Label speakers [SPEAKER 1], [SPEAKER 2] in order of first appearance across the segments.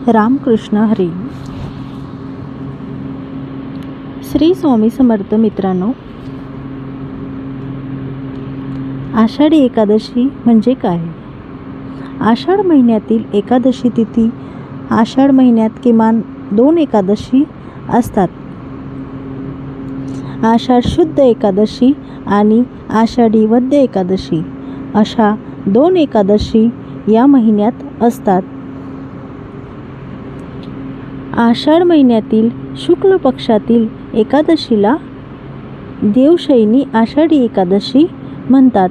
[SPEAKER 1] रामकृष्ण हरी. श्री स्वामी समर्थ. मित्रांनो, आषाढी एकादशी म्हणजे काय? आषाढ महिन्यातील एकादशी तिथी. आषाढ महिन्यात किमान 2 एकादशी असतात. आषाढ शुद्ध एकादशी आणि आषाढी वद्य एकादशी अशा 2 एकादशी या महिन्यात असतात. आषाढ महिन्यातील शुक्ल पक्षातील एकादशीला देवशयनी आषाढी एकादशी म्हणतात.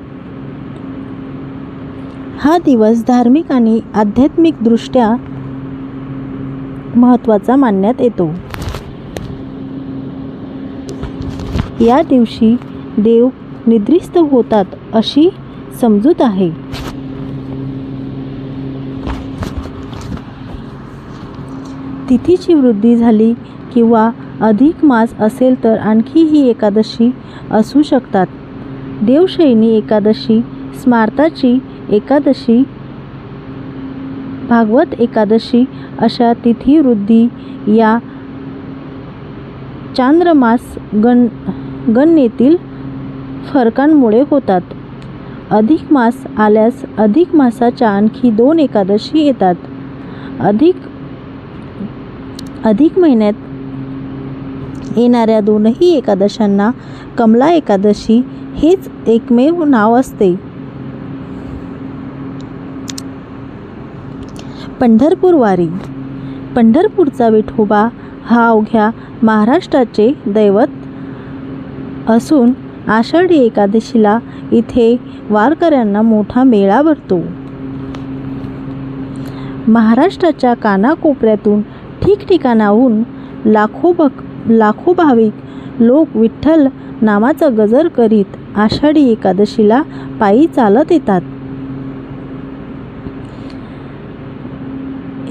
[SPEAKER 1] हा दिवस धार्मिक आणि आध्यात्मिक दृष्ट्या महत्त्वाचा मानण्यात येतो. या दिवशी देव निद्रिस्त होतात अशी समजूत आहे. तिथीची वृद्धी झाली किंवा अधिक मास असेल तर आणखी ही एकादशी असू शकतात. देवशयनी एकादशी, स्मार्ताची एकादशी, भागवत एकादशी अशा तिथी वृद्धी या चांद्रमास गणनेतील फरकांमुळे होतात. अधिक मास आल्यास अधिक मासाच्या आणखी 2 एकादशी येतात. अधिक महिन्यात येणाऱ्या 2ही एकादशांना कमला एकादशी हेच एकमेव नाव असते. पंढरपूर वारी. पंढरपूरचा विठोबा हा अवघ्या महाराष्ट्राचे दैवत असून आषाढी एकादशीला इथे वारकऱ्यांना मोठा मेळा भरतो. महाराष्ट्राच्या कानाकोपऱ्यातून ठिकठिकाणाहून लाखो भाविक लोक विठ्ठल नामाचा गजर करीत आषाढी एकादशीला पायी चालत येतात.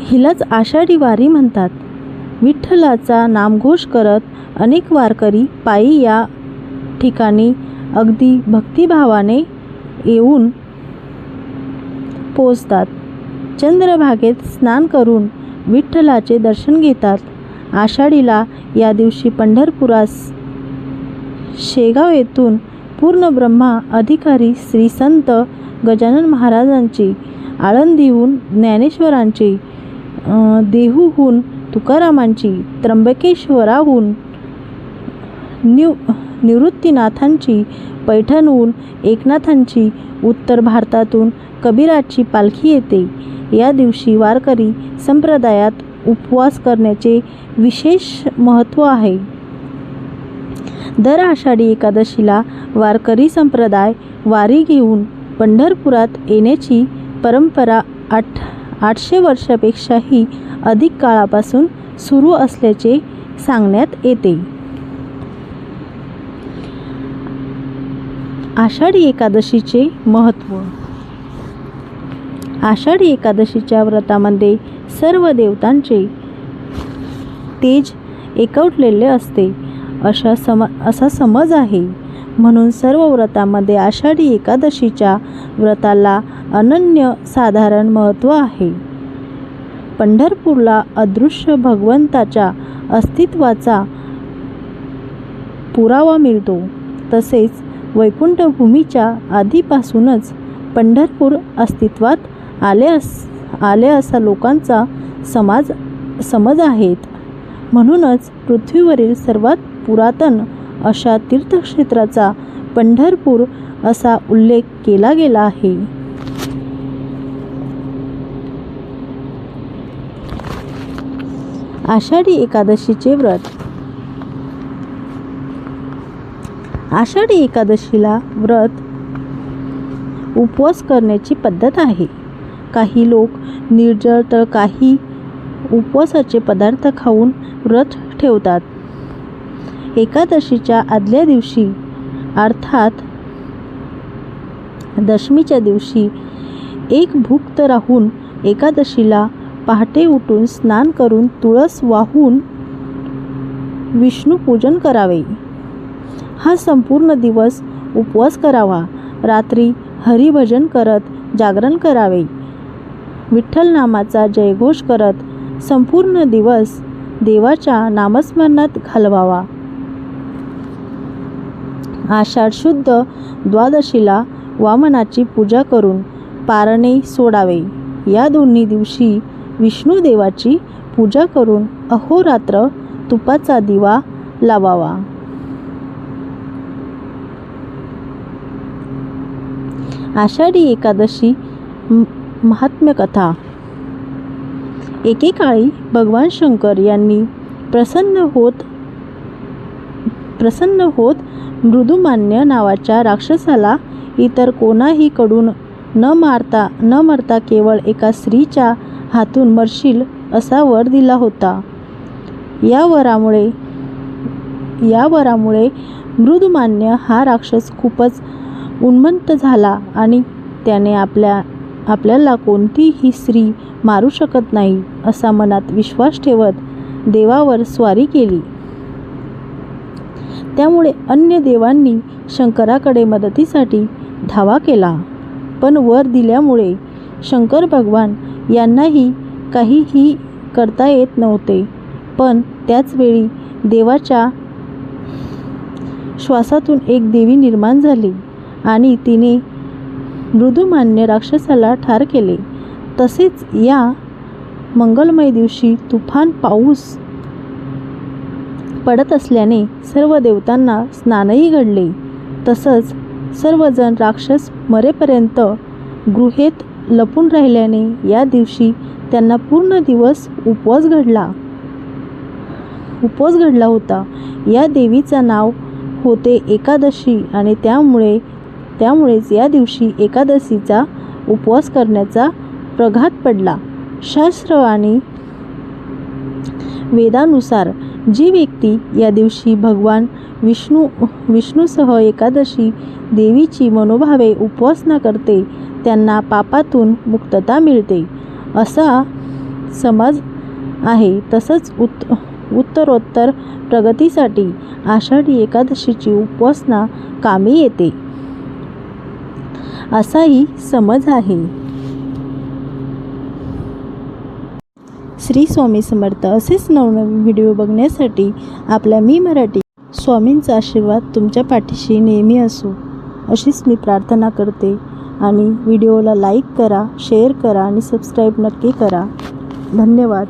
[SPEAKER 1] हिलाच आषाढी वारी म्हणतात. विठ्ठलाचा नामघोष करत अनेक वारकरी पायी या ठिकाणी अगदी भक्तिभावाने येऊन पोचतात. चंद्रभागेत स्नान करून विठ्ठलाचे दर्शन घेतात. आषाढीला या दिवशी पंढरपुरास शेगाव येथून पूर्ण ब्रह्मा अधिकारी श्री संत गजानन महाराजांची, आळंदीहून ज्ञानेश्वरांची, देहूहून तुकारामांची, त्र्यंबकेश्वराहून निवृत्तीनाथांची, पैठणहून एकनाथांची, उत्तर भारतातून कबीराची पालखी येते. या दिवशी वारकरी संप्रदायात उपवास करण्याचे विशेष महत्त्व आहे. दर आषाढी एकादशीला वारकरी संप्रदाय वारी घेऊन पंढरपुरात येण्याची परंपरा 800 वर्षापेक्षाही अधिक काळापासून सुरू असल्याचे सांगण्यात येते. आषाढी एकादशीचे महत्त्व. आषाढी एकादशीच्या व्रतामध्ये सर्व देवतांचे तेज एकवटलेले असते असा समज आहे. म्हणून सर्व व्रतामध्ये आषाढी एकादशीच्या व्रताला अनन्य साधारण महत्त्व आहे. पंढरपूरला अदृश्य भगवंताच्या अस्तित्वाचा पुरावा मिळतो. तसेच वैकुंठ भूमीच्या आधीपासूनच पंढरपूर अस्तित्वात आले असा लोकांचा समज आहेत. म्हणूनच पृथ्वीवरील सर्वात पुरातन अशा तीर्थक्षेत्राचा पंढरपूर असा उल्लेख केला गेला आहे. आषाढी एकादशीचे व्रत. आषाढी एकादशीला व्रत उपवास करण्याची पद्धत आहे. काही लोक निर्जळ तर काही उपवासाचे पदार्थ खाऊन व्रत ठेवतात. एकादशीच्या आदल्या दिवशी अर्थात दशमीच्या दिवशी एक भुक्त राहून एकादशीला पहाटे उठून स्नान करून तुळस वाहून विष्णू पूजन करावे. हा संपूर्ण दिवस उपवास करावा. रात्री हरिभजन करत जागरण करावे. विठ्ठल नामाचा जयघोष करत संपूर्ण दिवस देवाच्या नामस्मरणात घालवावा. आषाढ शुद्ध द्वादशीला वामनाची पूजा करून पारणे सोडावे. या दोन्ही दिवशी विष्णुदेवाची पूजा करून अहोरात्र तुपाचा दिवा लावावा. आषाढी एकादशी महात्म्य कथा. एकेकाळी भगवान शंकर यांनी प्रसन्न होत मृदुमान्य नावाच्या राक्षसाला इतर कोणाही कडून न मरता केवळ एका स्त्रीच्या हातून मरशील असा वर दिला होता. या वरामुळे मृदुमान्य हा राक्षस खूपच उन्मत्त झाला आणि त्याने आपल्याला कोणतीही स्त्री मारू शकत नाही असा मनात विश्वास ठेवत देवावर स्वारी केली. त्यामुळे अन्य देवांनी शंकराकडे मदतीसाठी धावा केला. पण वर दिल्यामुळे शंकर भगवान यांनाही काहीही करता येत नव्हते. पण त्याचवेळी देवाच्या श्वासातून एक देवी निर्माण झाली आणि तिने मृदुमान्य राक्षसाला ठार केले. तसेच या मंगलमय दिवशी तुफान पाऊस पडत असल्याने सर्व देवतांना स्नानही घडले. तसंच सर्वजण राक्षस मरेपर्यंत गुहेत लपून राहिल्याने या दिवशी त्यांना पूर्ण दिवस उपवास घडला होता. या देवीचं नाव होते एकादशी आणि त्यामुळेच या दिवशी एकादशीचा उपवास करण्याचा प्रघात पडला. शास्त्र आणि वेदानुसार जी व्यक्ती या दिवशी भगवान विष्णूसह एकादशी देवीची मनोभावे उपासना करते त्यांना पापातून मुक्तता मिळते असा समज आहे. तसंच उत्तरोत्तर प्रगतीसाठी आषाढी एकादशीची उपासना कामी येते असाही समज आहे. श्री स्वामी समर्थ. असेच नवनवीन व्हिडिओ बघण्यासाठी आपल्या मी मराठी स्वामींचा आशीर्वाद तुमच्या पाठीशी नेहमी असो अशीच मी प्रार्थना करते. आणि व्हिडिओला लाईक करा, शेअर करा आणि सबस्क्राईब नक्की करा. धन्यवाद.